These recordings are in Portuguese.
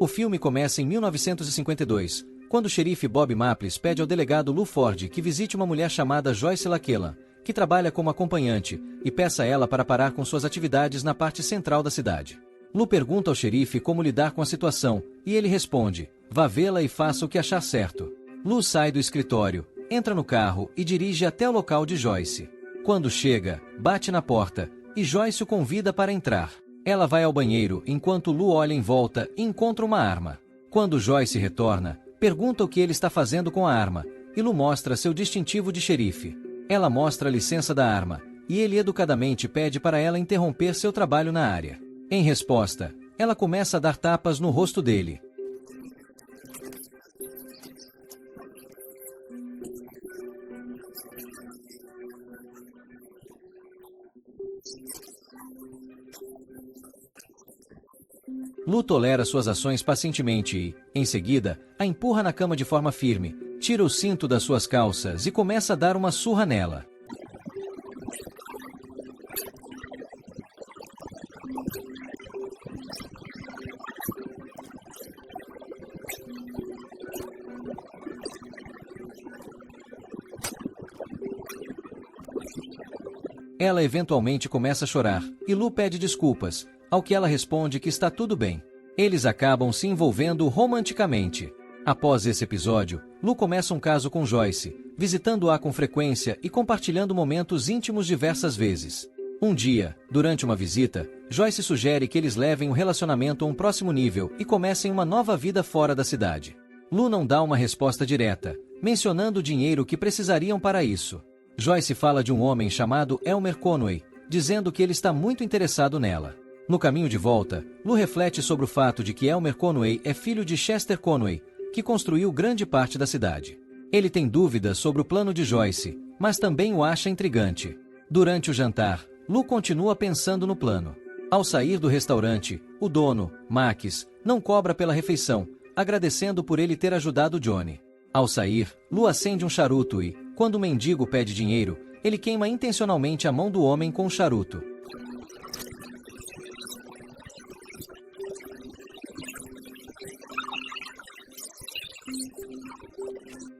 O filme começa em 1952, quando o xerife Bob Maples pede ao delegado Lou Ford que visite uma mulher chamada Joyce LaKela, que trabalha como acompanhante, e peça a ela para parar com suas atividades na parte central da cidade. Lou pergunta ao xerife como lidar com a situação, e ele responde: vá vê-la e faça o que achar certo. Lou sai do escritório, entra no carro e dirige até o local de Joyce. Quando chega, bate na porta, e Joyce o convida para entrar. Ela vai ao banheiro enquanto Lou olha em volta e encontra uma arma. Quando Joyce retorna, pergunta o que ele está fazendo com a arma, e Lou mostra seu distintivo de xerife. Ela mostra a licença da arma, e ele educadamente pede para ela interromper seu trabalho na área. Em resposta, ela começa a dar tapas no rosto dele. Lou tolera suas ações pacientemente e, em seguida, a empurra na cama de forma firme, tira o cinto das suas calças e começa a dar uma surra nela. Ela eventualmente começa a chorar, e Lou pede desculpas, ao que ela responde que está tudo bem. Eles acabam se envolvendo romanticamente. Após esse episódio, Lou começa um caso com Joyce, visitando-a com frequência e compartilhando momentos íntimos diversas vezes. Um dia, durante uma visita, Joyce sugere que eles levem o relacionamento a um próximo nível e comecem uma nova vida fora da cidade. Lou não dá uma resposta direta, mencionando o dinheiro que precisariam para isso. Joyce fala de um homem chamado Elmer Conway, dizendo que ele está muito interessado nela. No caminho de volta, Lou reflete sobre o fato de que Elmer Conway é filho de Chester Conway, que construiu grande parte da cidade. Ele tem dúvidas sobre o plano de Joyce, mas também o acha intrigante. Durante o jantar, Lou continua pensando no plano. Ao sair do restaurante, o dono, Max, não cobra pela refeição, agradecendo por ele ter ajudado Johnny. Ao sair, Lou acende um charuto e, quando o mendigo pede dinheiro, ele queima intencionalmente a mão do homem com o charuto.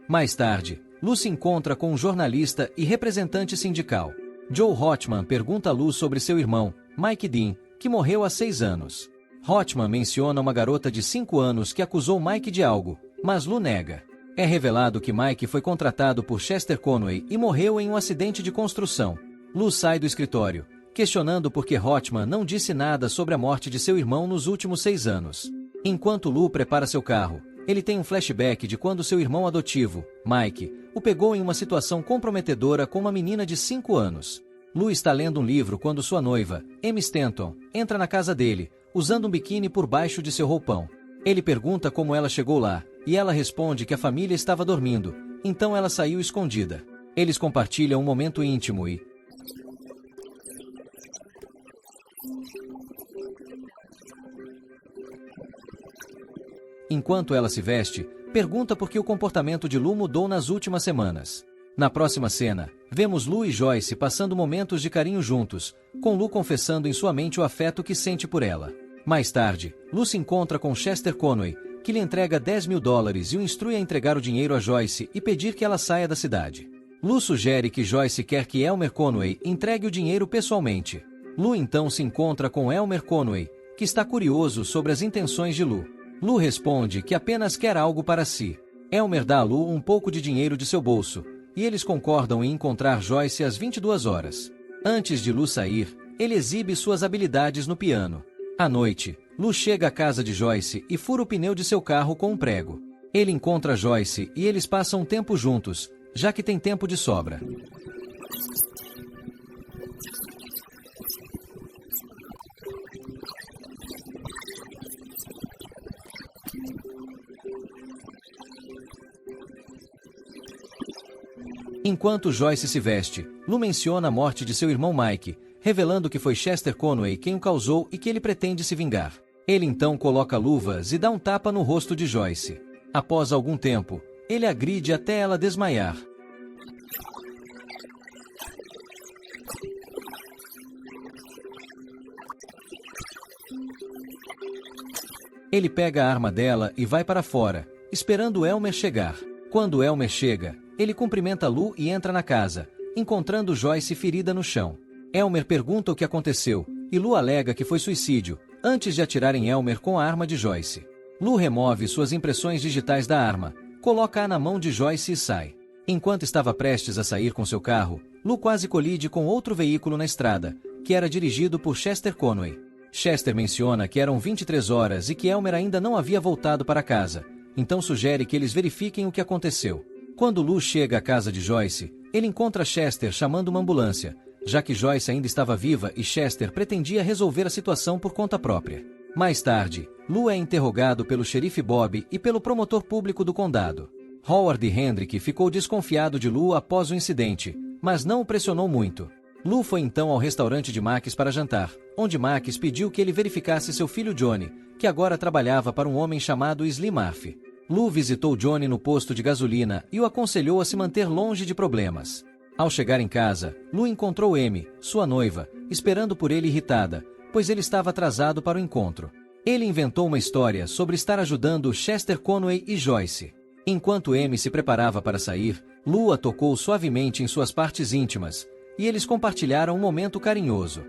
Mais tarde, Lou se encontra com um jornalista e representante sindical. Joe Hotman pergunta a Lou sobre seu irmão, Mike Dean, que morreu há 6 anos. Hotman menciona uma garota de 5 anos que acusou Mike de algo, mas Lou nega. É revelado que Mike foi contratado por Chester Conway e morreu em um acidente de construção. Lou sai do escritório, questionando por que Hotman não disse nada sobre a morte de seu irmão nos últimos 6 anos. Enquanto Lou prepara seu carro, ele tem um flashback de quando seu irmão adotivo, Mike, o pegou em uma situação comprometedora com uma menina de 5 anos. Lou está lendo um livro quando sua noiva, Amy Stanton, entra na casa dele, usando um biquíni por baixo de seu roupão. Ele pergunta como ela chegou lá, e ela responde que a família estava dormindo, então ela saiu escondida. Eles compartilham um momento íntimo e... Enquanto ela se veste, pergunta por que o comportamento de Lou mudou nas últimas semanas. Na próxima cena, vemos Lou e Joyce passando momentos de carinho juntos, com Lou confessando em sua mente o afeto que sente por ela. Mais tarde, Lou se encontra com Chester Conway, que lhe entrega $10.000 e o instrui a entregar o dinheiro a Joyce e pedir que ela saia da cidade. Lou sugere que Joyce quer que Elmer Conway entregue o dinheiro pessoalmente. Lou então se encontra com Elmer Conway, que está curioso sobre as intenções de Lou. Lou responde que apenas quer algo para si. Elmer dá a Lou um pouco de dinheiro de seu bolso, e eles concordam em encontrar Joyce às 22 horas. Antes de Lou sair, ele exibe suas habilidades no piano. À noite, Lou chega à casa de Joyce e fura o pneu de seu carro com um prego. Ele encontra Joyce e eles passam tempo juntos, já que tem tempo de sobra. Enquanto Joyce se veste, Lou menciona a morte de seu irmão Mike, revelando que foi Chester Conway quem o causou e que ele pretende se vingar. Ele então coloca luvas e dá um tapa no rosto de Joyce. Após algum tempo, ele agride até ela desmaiar. Ele pega a arma dela e vai para fora, esperando Elmer chegar. Quando Elmer chega, ele cumprimenta Lou e entra na casa, encontrando Joyce ferida no chão. Elmer pergunta o que aconteceu, e Lou alega que foi suicídio, antes de atirar em Elmer com a arma de Joyce. Lou remove suas impressões digitais da arma, coloca-a na mão de Joyce e sai. Enquanto estava prestes a sair com seu carro, Lou quase colide com outro veículo na estrada, que era dirigido por Chester Conway. Chester menciona que eram 23 horas e que Elmer ainda não havia voltado para casa, então sugere que eles verifiquem o que aconteceu. Quando Lou chega à casa de Joyce, ele encontra Chester chamando uma ambulância, já que Joyce ainda estava viva e Chester pretendia resolver a situação por conta própria. Mais tarde, Lou é interrogado pelo xerife Bob e pelo promotor público do condado. Howard Hendrick ficou desconfiado de Lou após o incidente, mas não o pressionou muito. Lou foi então ao restaurante de Max para jantar, onde Max pediu que ele verificasse seu filho Johnny, que agora trabalhava para um homem chamado Slim Murphy. Lou visitou Johnny no posto de gasolina e o aconselhou a se manter longe de problemas. Ao chegar em casa, Lou encontrou Amy, sua noiva, esperando por ele irritada, pois ele estava atrasado para o encontro. Ele inventou uma história sobre estar ajudando Chester Conway e Joyce. Enquanto Amy se preparava para sair, Lou a tocou suavemente em suas partes íntimas, e eles compartilharam um momento carinhoso.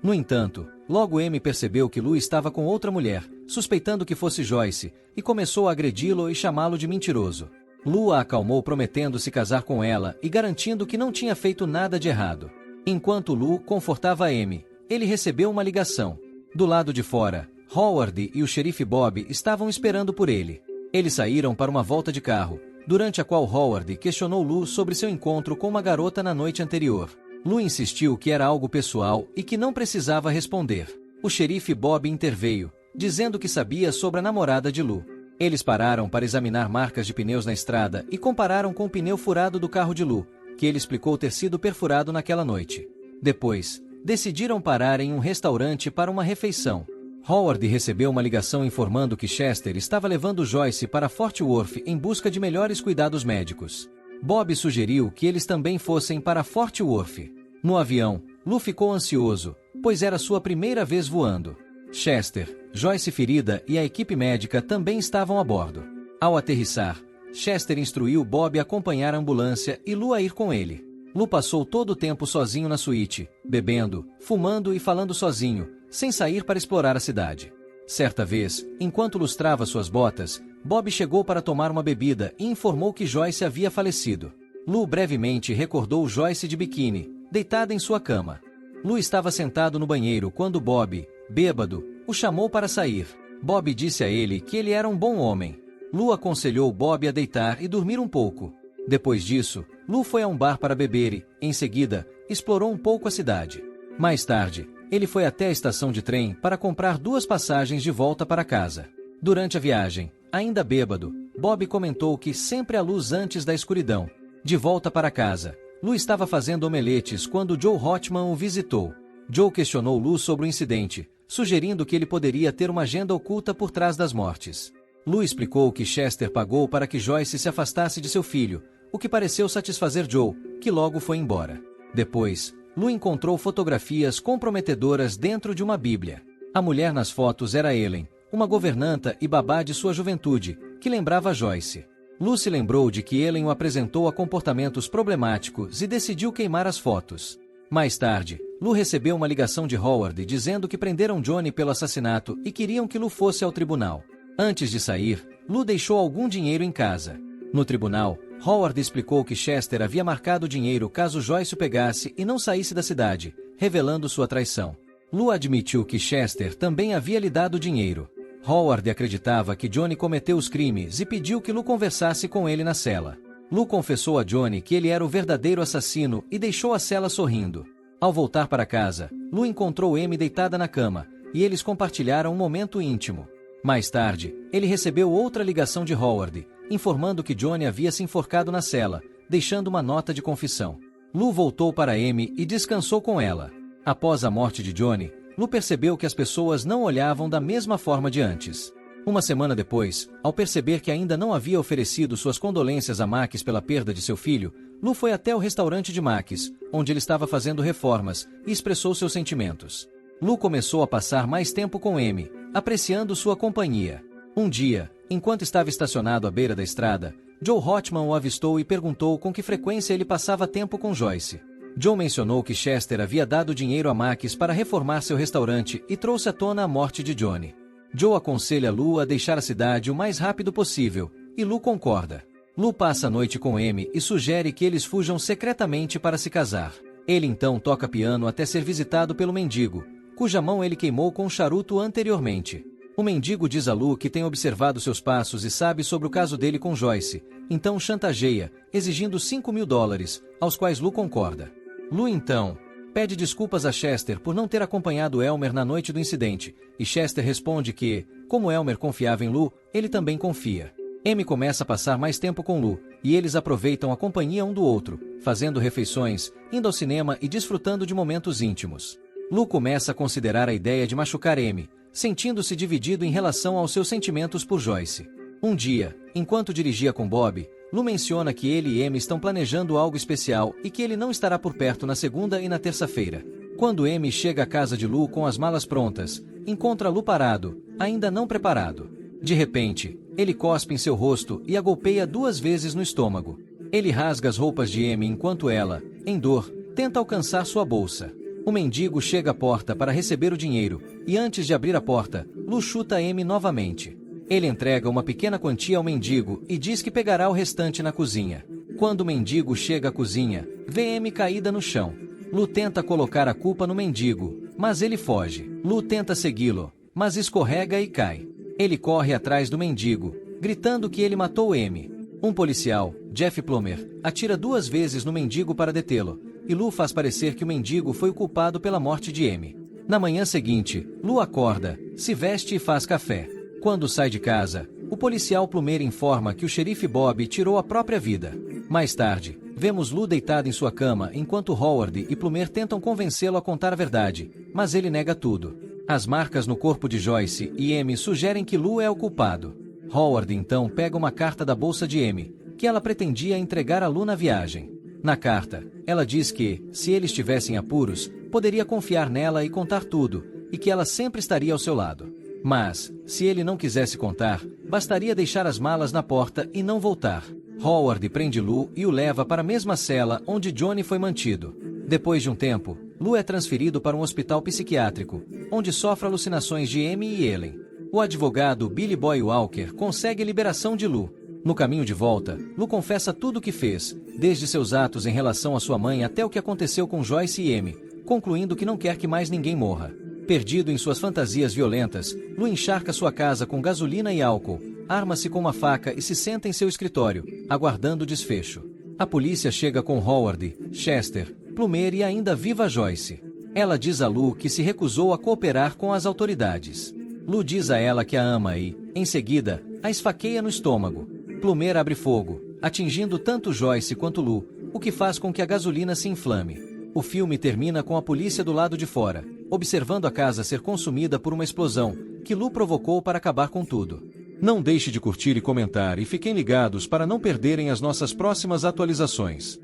No entanto, logo Amy percebeu que Lou estava com outra mulher, suspeitando que fosse Joyce, e começou a agredi-lo e chamá-lo de mentiroso. Lou a acalmou prometendo se casar com ela e garantindo que não tinha feito nada de errado. Enquanto Lou confortava Amy, ele recebeu uma ligação. Do lado de fora, Howard e o xerife Bob estavam esperando por ele. Eles saíram para uma volta de carro, durante a qual Howard questionou Lou sobre seu encontro com uma garota na noite anterior. Lou insistiu que era algo pessoal e que não precisava responder. O xerife Bob interveio, dizendo que sabia sobre a namorada de Lou. Eles pararam para examinar marcas de pneus na estrada e compararam com o pneu furado do carro de Lou, que ele explicou ter sido perfurado naquela noite. Depois, decidiram parar em um restaurante para uma refeição. Howard recebeu uma ligação informando que Chester estava levando Joyce para Fort Worth em busca de melhores cuidados médicos. Bob sugeriu que eles também fossem para Fort Worth. No avião, Lou ficou ansioso, pois era sua primeira vez voando. Chester, Joyce ferida e a equipe médica também estavam a bordo. Ao aterrissar, Chester instruiu Bob a acompanhar a ambulância e Lou a ir com ele. Lou passou todo o tempo sozinho na suíte, bebendo, fumando e falando sozinho, sem sair para explorar a cidade. Certa vez, enquanto lustrava suas botas, Bob chegou para tomar uma bebida e informou que Joyce havia falecido. Lou brevemente recordou Joyce de biquíni, deitada em sua cama. Lou estava sentado no banheiro quando Bob, bêbado, o chamou para sair. Bob disse a ele que ele era um bom homem. Lou aconselhou Bob a deitar e dormir um pouco. Depois disso, Lou foi a um bar para beber e, em seguida, explorou um pouco a cidade. Mais tarde, ele foi até a estação de trem para comprar 2 passagens de volta para casa. Durante a viagem, ainda bêbado, Bob comentou que sempre há luz antes da escuridão. De volta para casa, Lou estava fazendo omeletes quando Joe Hotman o visitou. Joe questionou Lou sobre o incidente, sugerindo que ele poderia ter uma agenda oculta por trás das mortes. Lou explicou que Chester pagou para que Joyce se afastasse de seu filho, o que pareceu satisfazer Joe, que logo foi embora. Depois, Lou encontrou fotografias comprometedoras dentro de uma bíblia. A mulher nas fotos era Ellen, uma governanta e babá de sua juventude, que lembrava Joyce. Lou se lembrou de que Ellen o apresentou a comportamentos problemáticos e decidiu queimar as fotos. Mais tarde, Lou recebeu uma ligação de Howard dizendo que prenderam Johnny pelo assassinato e queriam que Lou fosse ao tribunal. Antes de sair, Lou deixou algum dinheiro em casa. No tribunal, Howard explicou que Chester havia marcado o dinheiro caso Joyce o pegasse e não saísse da cidade, revelando sua traição. Lou admitiu que Chester também havia lhe dado dinheiro. Howard acreditava que Johnny cometeu os crimes e pediu que Lou conversasse com ele na cela. Lou confessou a Johnny que ele era o verdadeiro assassino e deixou a cela sorrindo. Ao voltar para casa, Lou encontrou Amy deitada na cama, e eles compartilharam um momento íntimo. Mais tarde, ele recebeu outra ligação de Howard, informando que Johnny havia se enforcado na cela, deixando uma nota de confissão. Lou voltou para Amy e descansou com ela. Após a morte de Johnny, Lou percebeu que as pessoas não olhavam da mesma forma de antes. Uma semana depois, ao perceber que ainda não havia oferecido suas condolências a Max pela perda de seu filho, Lou foi até o restaurante de Max, onde ele estava fazendo reformas, e expressou seus sentimentos. Lou começou a passar mais tempo com Amy, apreciando sua companhia. Um dia, enquanto estava estacionado à beira da estrada, Joe Hotman o avistou e perguntou com que frequência ele passava tempo com Joyce. Joe mencionou que Chester havia dado dinheiro a Max para reformar seu restaurante e trouxe à tona a morte de Johnny. Joe aconselha Lou a deixar a cidade o mais rápido possível, e Lou concorda. Lou passa a noite com Amy e sugere que eles fujam secretamente para se casar. Ele então toca piano até ser visitado pelo mendigo, cuja mão ele queimou com um charuto anteriormente. O mendigo diz a Lou que tem observado seus passos e sabe sobre o caso dele com Joyce, então chantageia, exigindo $5.000, aos quais Lou concorda. Lou então pede desculpas a Chester por não ter acompanhado Elmer na noite do incidente, e Chester responde que, como Elmer confiava em Lou, ele também confia. Amy começa a passar mais tempo com Lou, e eles aproveitam a companhia um do outro, fazendo refeições, indo ao cinema e desfrutando de momentos íntimos. Lou começa a considerar a ideia de machucar Amy, sentindo-se dividido em relação aos seus sentimentos por Joyce. Um dia, enquanto dirigia com Bob, Lou menciona que ele e Amy estão planejando algo especial e que ele não estará por perto na segunda e na terça-feira. Quando Amy chega à casa de Lou com as malas prontas, encontra Lou parado, ainda não preparado. De repente, ele cospe em seu rosto e a golpeia 2 vezes no estômago. Ele rasga as roupas de Amy enquanto ela, em dor, tenta alcançar sua bolsa. O mendigo chega à porta para receber o dinheiro, e antes de abrir a porta, Lou chuta Amy novamente. Ele entrega uma pequena quantia ao mendigo e diz que pegará o restante na cozinha. Quando o mendigo chega à cozinha, vê Amy caída no chão. Lou tenta colocar a culpa no mendigo, mas ele foge. Lou tenta segui-lo, mas escorrega e cai. Ele corre atrás do mendigo, gritando que ele matou Amy. Um policial, Jeff Plummer, atira 2 vezes no mendigo para detê-lo, e Lou faz parecer que o mendigo foi o culpado pela morte de Amy. Na manhã seguinte, Lou acorda, se veste e faz café. Quando sai de casa, o policial Plummer informa que o xerife Bob tirou a própria vida. Mais tarde, vemos Lou deitado em sua cama enquanto Howard e Plummer tentam convencê-lo a contar a verdade, mas ele nega tudo. As marcas no corpo de Joyce e Amy sugerem que Lou é o culpado. Howard então pega uma carta da bolsa de Amy, que ela pretendia entregar a Lou na viagem. Na carta, ela diz que, se eles tivessem apuros, poderia confiar nela e contar tudo, e que ela sempre estaria ao seu lado. Mas, se ele não quisesse contar, bastaria deixar as malas na porta e não voltar. Howard prende Lou e o leva para a mesma cela onde Johnny foi mantido. Depois de um tempo, Lou é transferido para um hospital psiquiátrico, onde sofre alucinações de Amy e Ellen. O advogado Billy Boy Walker consegue a liberação de Lou. No caminho de volta, Lou confessa tudo o que fez, desde seus atos em relação à sua mãe até o que aconteceu com Joyce e Amy, concluindo que não quer que mais ninguém morra. Perdido em suas fantasias violentas, Lou encharca sua casa com gasolina e álcool, arma-se com uma faca e se senta em seu escritório, aguardando o desfecho. A polícia chega com Howard, Chester, Plummer e ainda viva Joyce. Ela diz a Lou que se recusou a cooperar com as autoridades. Lou diz a ela que a ama e, em seguida, a esfaqueia no estômago. Plummer abre fogo, atingindo tanto Joyce quanto Lou, o que faz com que a gasolina se inflame. O filme termina com a polícia do lado de fora, observando a casa ser consumida por uma explosão, que Lou provocou para acabar com tudo. Não deixe de curtir e comentar e fiquem ligados para não perderem as nossas próximas atualizações.